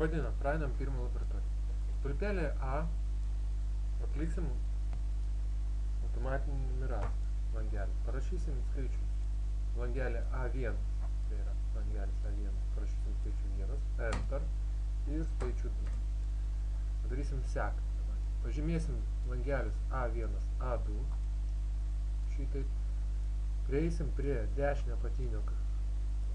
Pradedam pirmą laboratoriją. Stulpelį A atliksim automatinį miražą langelį. Parašysim skaičių langelį A1, tai yra langelis A1, parašysim skaičių 1, Enter ir skaičių 2. Padarysim seką. Pažymėsim langelius A1, A2, šitaip. Prieisim prie dešinio apatinio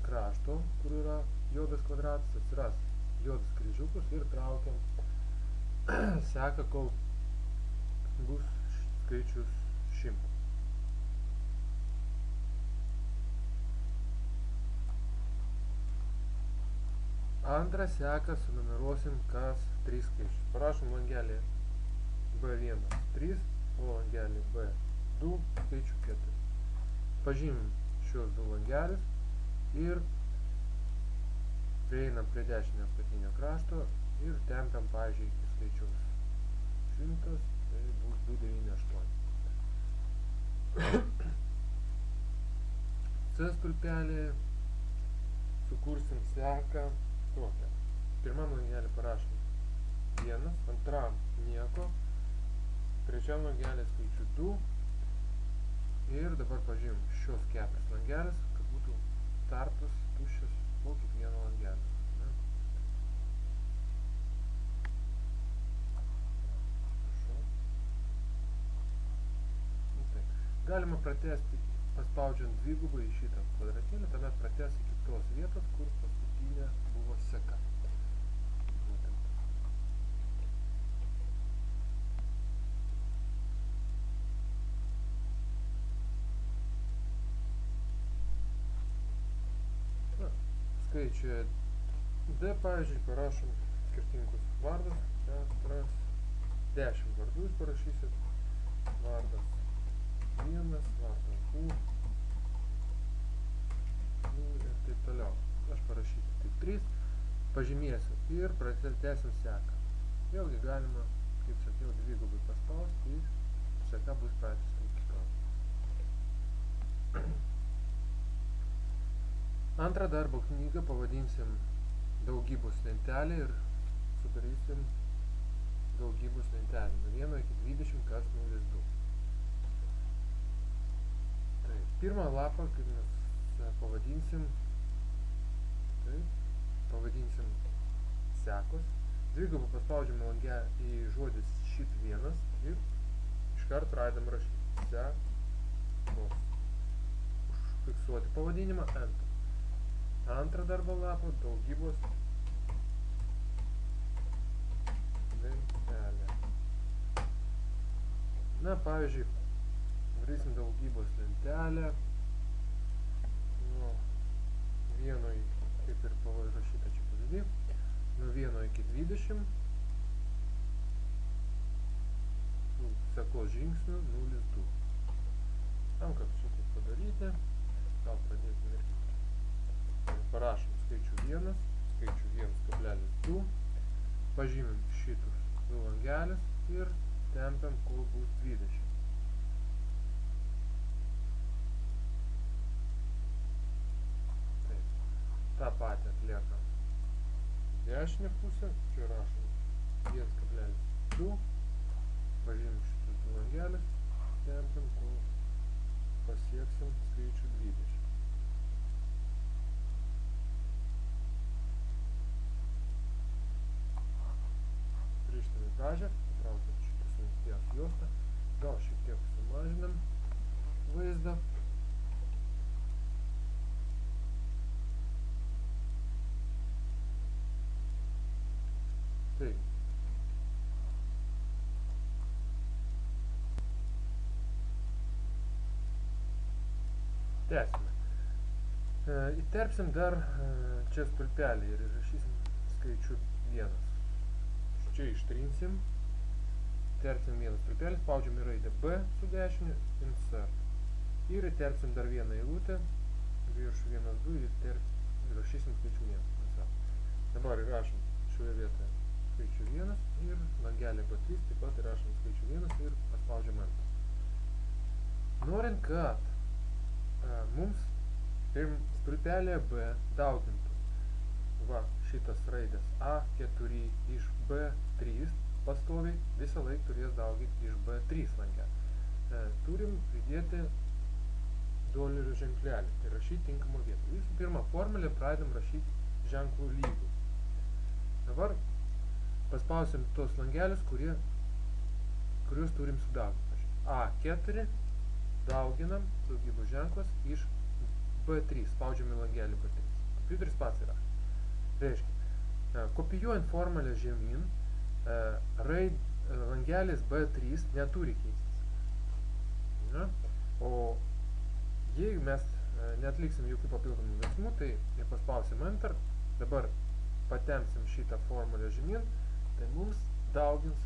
krašto, kur yra juodas kvadratas, atsiras juodas kryžiukus ir traukiam seką, kol bus skaičius 100. Antrą seką sunumeruosim kas 3 skaičius. Parašom langelį B1 3, o langelį B2 skaičių 4. Pažymim šios du langelius ir prieinam prie dešinio apatinio krašto ir tempiam, pavyzdžiui, iki skaičiaus 100, tai bus 298. C stulpelį sukursim seką tokią. Pirmam langelį parašom 1, antram nieko, trečiam langelį skaičių 2 ir dabar pažymim šios 4 langelis, kad būtų tarpas tuščias po kiekvieno langelio. Galima pratęsti paspaudžiant dvigubai į šitą kvadratėlį, tuomet pratęs iki tos vietos, kur paskutinė buvo seka. Skaičiuje D, pavyzdžiui, parašom skirtingus vardus, 10 vardų jūs parašysit, vardas 1, vardas 2 ir taip toliau. Aš parašysiu tik 3, pažymėsiu ir pratęsim seką. Vėlgi galima, kaip sakiau, dvigubai paspausti ir seka bus pratęsta iki galo. Antrą darbo knygą pavadinsim daugybos lentelė ir sudarysim daugybos lentelę. Nuo 1 iki 20 kas 0,2. Tai pirmą lapą, kaip mes pavadinsim, sekos. Dvigubą paspaudžiam langelį į žodis šit 1 ir iškart pradedam rašyti sekos. Užfiksuoti pavadinimą Enter. Antrą darbo lapą daugybos lentelė. Na, pavyzdžiui, darysim daugybos lentelę nuo 1, kaip ir parašyta čia pavyzdį, nuo 1 iki 20 sekos žingsnių 0,2. Tam, kad šitai padaryti, gal pradėsim irgi. Parašom skaičių 1, skaičių 1,2, pažymim šitus du langelius ir tempiam, kol bus 20. Taip. tą patį atliekam dešinę pusę, čia rašom 1,2, pažymim šitus du langelius, tempiam, kol pasieksim skaičių 20. Grįžtam į pradžią, patraukiam šitą sumestijos juostą, gal šiek tiek sumažinam vaizdą. Tai. Tęsime. Įterpsim dar čia stulpelį ir įrašysim skaičių 1. Čia ištrinsim, terpsim vieną stulpelį, spaudžiam į raidę B su dešiniu, insert. Ir įterpsim dar vieną eilutę, viršų 1, 2 ir įrašysim skaičių 1. Dabar įrašom šioje vietoje skaičių 1 ir langelį B3 taip pat įrašom skaičių 1 ir paspaudžiam Enter. Norint, kad mums stulpelėje B daugintų va, šitas raidės A4 iš B3 pastoviai visą laiką turės dauginti iš B3 langelio. Turim pridėti dolerio ženklelį, tai rašyti tinkamą vietą. Visų pirma, formulę pradedam rašyti ženklų lygų. Dabar paspausim tos langelius, kuriuos turim sudauginti. A4 dauginam daugybos ženklas iš B3, spaudžiame langelį B3. Kompiuteris pats yra. Reiškia, kopijuojant formulę žemyn, langelis B3 neturi keistis. Ja? O jeigu mes neatliksim jokių papildomų veiksmų, tai paspausim Enter, dabar patempsim šitą formulę žemyn, tai mums daugins,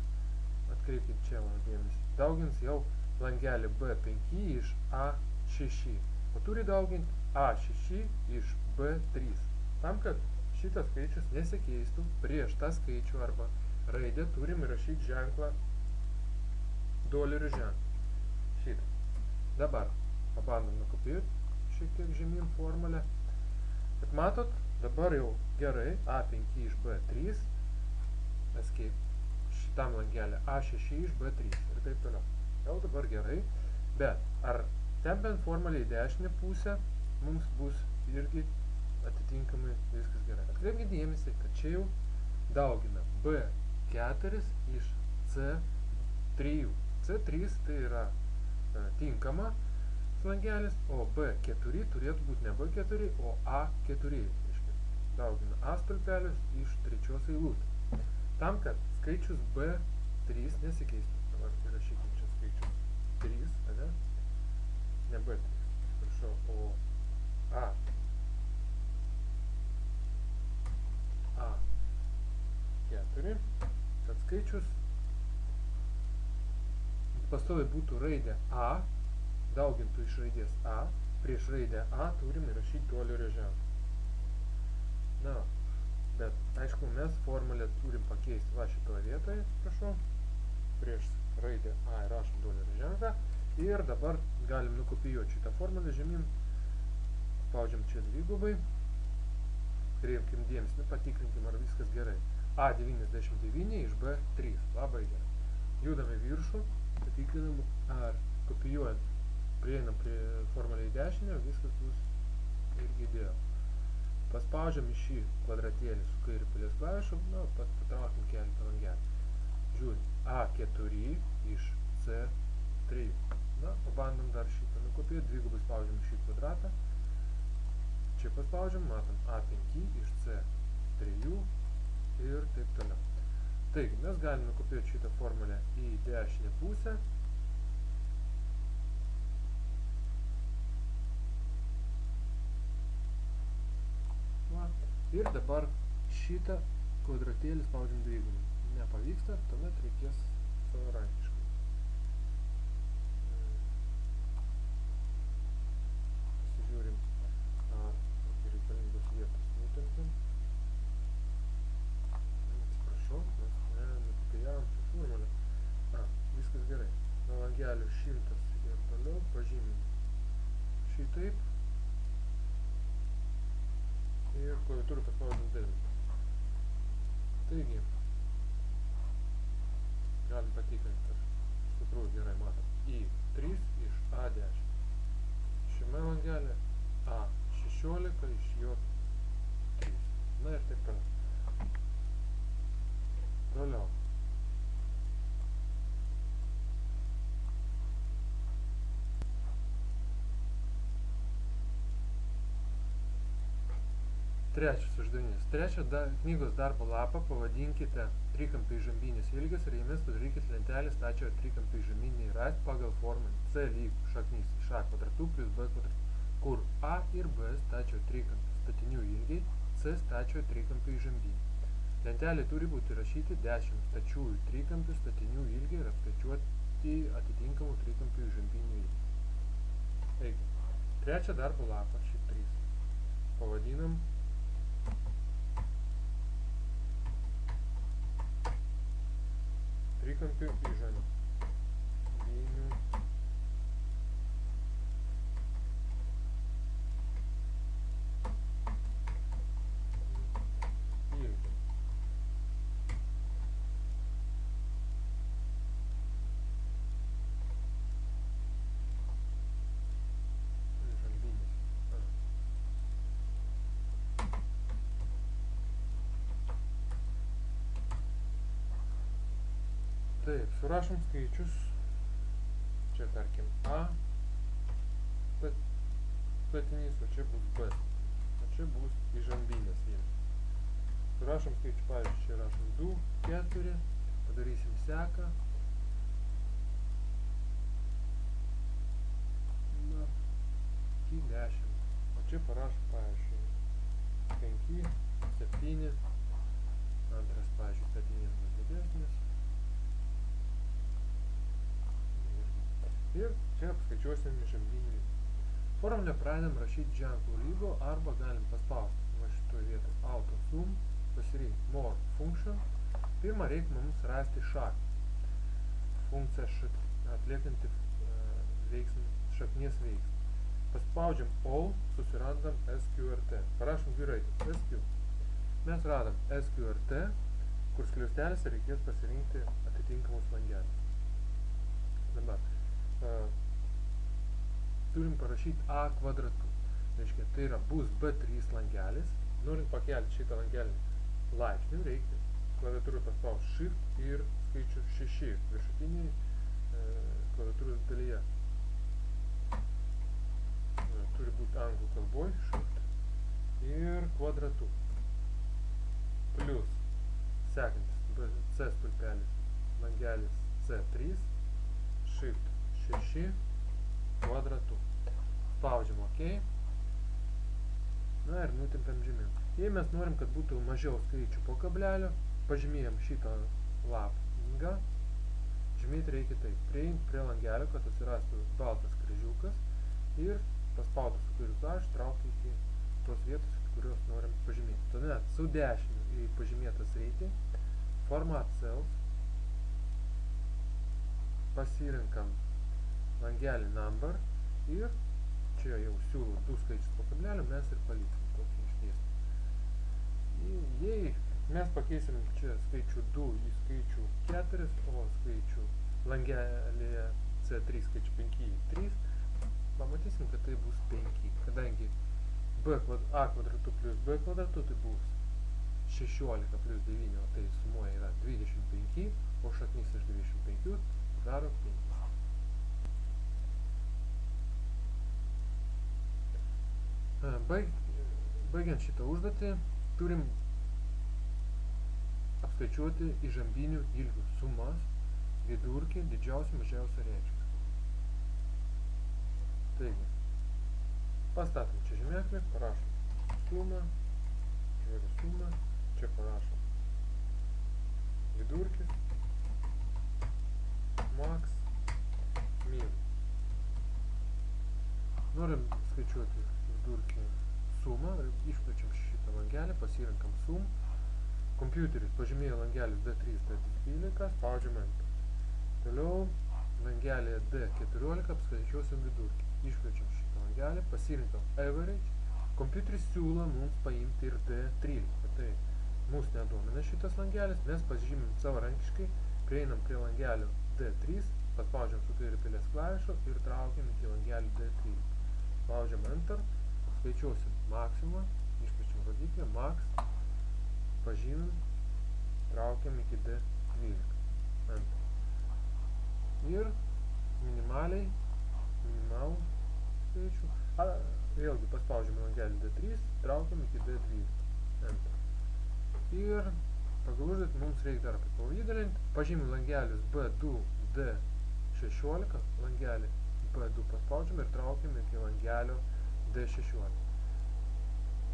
atkreipkite čia dėmesį, daugins jau langelį B5 iš A6, o turi dauginti A6 iš B3, tam, kad šitas skaičius nesikeistų prieš tą skaičių arba raidę turim įrašyti ženklą, dolerio ženklą. Šitą. Dabar pabandom nukopijuoti šiek tiek žemyn formulę. Bet matot, dabar jau gerai, A5 iš B3, escape, šitam langelį A6 iš B3 ir taip toliau. Jau dabar gerai, bet ar tempiant formulę į dešinę pusę, mums bus irgi atitinkamai viskas gerai. Atkreipkite dėmesį, kad čia jau daugina B4 iš C3. C3 tai yra tinkama langelis, o B4 turėtų būti ne B4, o A4. Daugina A stulpelius iš trečios eilutės. Tam, kad skaičius B3 nesikeistų. Dabar įrašykim čia skaičius 3, ne B3, prašau, o A4, kad skaičius pastoviai būtų raidė A, daugintų iš raidės A, prieš raidę A turim įrašyti dolerio ženklą. Na, bet, aišku, mes formulę turim pakeisti va šitoje vietoje, prašau, prieš raidę A įrašom dolerio ženklą ir dabar galim nukopijuoti šitą formulę žemyn, spaudžiam čia dvigubai, kreipkim dėmesį, patikrinkim, ar viskas gerai. A99 iš B3, labai gerai. Judam į viršų, patikrinam, ar kopijuojant prieinam prie formulę į dešinę, viskas bus irgi idealu. Paspaudžiam į šį kvadratėlį su kairiu pilies klavišu, patraukim keletą langelį. Žiūrim, A4 iš C3. Na, pabandom dar šitą nukopijuoti, dvigubai spaudžiam šį kvadratą. Čia paspaudžiam, matom A5 iš C3 ir taip toliau. Taigi, mes galime nukopijuoti šitą formulę į dešinę pusę. Ir dabar šitą kvadratėlį spaudžiam dvigubai. Nepavyksta, tuomet reikės savarankiškai. Pasižiūrim, ar reikalingos vietos nutempim. Atsiprašau, mes nekopijavom šią formulę. Viskas gerai. Nuo langelių 100 ir toliau pažymim šitaip. Ir klaviatūrą paspaudžiam delta. Taigi, galim patikrinti, ar iš tikrųjų gerai matom. I3 iš A10. Šiame langelė A16 iš J3. Na ir taip toliau. Toliau. Trečias uždavinys. Trečią knygos darbo lapą pavadinkite trikampiai žambinės ilgis ir jame sudarykite lentelę stačiojo trikampiai žambiniai rast pagal formą C lygu šaknis iš A kvadratų plus B kvadratų, kur A ir B stačiojo trikampių statinių ilgiai, C stačiojo trikampiai žambiniai. Lentelė turi būti rašyti 10 stačiųjų trikampių statinių ilgiai ir apskaičiuoti atitinkamų trikampių žambinių ilgiai. Taigi, trečią darbo lapą, šį 3, pavadinam trikampių žambinių Taip, surašom skaičius. Čia tarkim A statinys, o čia bus B. O čia bus įžambinės vienas. Surašom skaičių, pavyzdžiui, čia rašom 2, 4, padarysim seką. Na, iki 10. O čia parašom, pavyzdžiui, 5, 7. Antras, pavyzdžiui, statinys bus didesnis. Ir čia apskaičiuosim įžambinį. Formulę pradedam rašyti ženklų lygo arba galim paspausti va šitoj vietoj auto sum, pasirinkti more function. Pirmą reikia mums rasti šaknį. Funkcija atliekanti šaknies veiksmą. Paspaudžiam all, susirandam sqrt. Parašom vyrai sq. Mes radam sqrt, kur skliaustelėse reikės pasirinkti atitinkamus langelius. Dabar turim parašyti A kvadratu. Reiškia, tai yra bus B3 langelis. Norint pakelti šitą langelį laipsnių, reikia klaviatūrą paspausti Shift ir skaičių 6 viršutiniai klaviatūros dalyje. Turi būti anglų kalboj Shift ir kvadratu. Plius sekantis C stulpelis langelis C3 Shift 6 kvadratu. Spaudžiam OK. Na ir nutempiam žemyn. Jei mes norim, kad būtų mažiau skaičių po kablelio, pažymėjam šitą lapą. Žymėti reikia taip. Prieinti prie langelio, kad atsirastų baltas kryžiukas ir paspaudus su kairiu klavišu traukia iki tos vietos, kurios norim pažymėti. Tuomet su dešiniu į pažymėtą sritį Format Cells pasirinkam langelį number ir čia jau siūlau 2 skaičius po kablelio, mes ir paliksim tokį ištiesį. Jei mes pakeisim čia skaičių 2 į skaičių 4, o skaičių langelėje C3 skaičių 5 į 3, pamatysim, kad tai bus 5. Kadangi A kvadratu plus B kvadratu, tai bus 16 plus 9, o tai sumuoja yra 25, o šaknis iš 25 daro 5. Baigiant šitą užduotį, turim apskaičiuoti įžambinių ilgių sumas, vidurkį, didžiausią, mažiausią reikšmę. Taigi, pastatom čia žymėklį, parašom sumą, žodį sumą, čia parašom vidurkis, max, min. Norim skaičiuoti vidurkį sumą, išplečiam šitą langelį, pasirinkam sum. Kompiuteris pažymėjo langelis D3, D12, spaudžiam Enter. Toliau langelėje D14 apskaičiuosim vidurkį. Išplečiam šitą langelį, pasirinkam Average. Kompiuteris siūlo mums paimti ir D13. Tai mūsų nedomina šitas langelis, mes pažymim savarankiškai, prieinam prie langelio D3, paspaudžiam su kairiu pelės klavišu ir traukiam iki langelio D13. Spaudžiam Enter, skaičiuosim maksimumą, išplečiam rodiklį, max, pažymim, traukiam iki D12. Enter. Ir minimalų skaičių, vėlgi paspaudžiam langelį D3, traukiam iki D12. Enter. Ir pagal užduotį mums reikia dar apipavydalinti, pažymim langelius B2, D16, langelį B2 paspaudžiam ir traukiam iki langelio D16.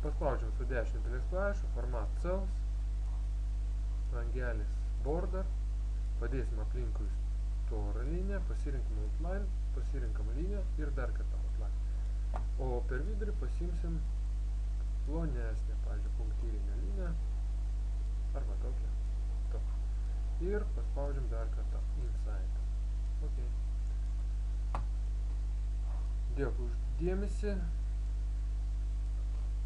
Paspaudžiam su dešiniu pelės klavišu, Format Cells, langelis Border, padėsim aplinkui storą liniją, pasirinkam Outline, pasirinkam liniją ir dar kartą Outline. O per vidurį pasimsim plonesnę, pavyzdžiui, punktyrinę liniją, arba tokią. Ir paspaudžiam dar kartą Inside. Ok. Dėkui už dėmesį.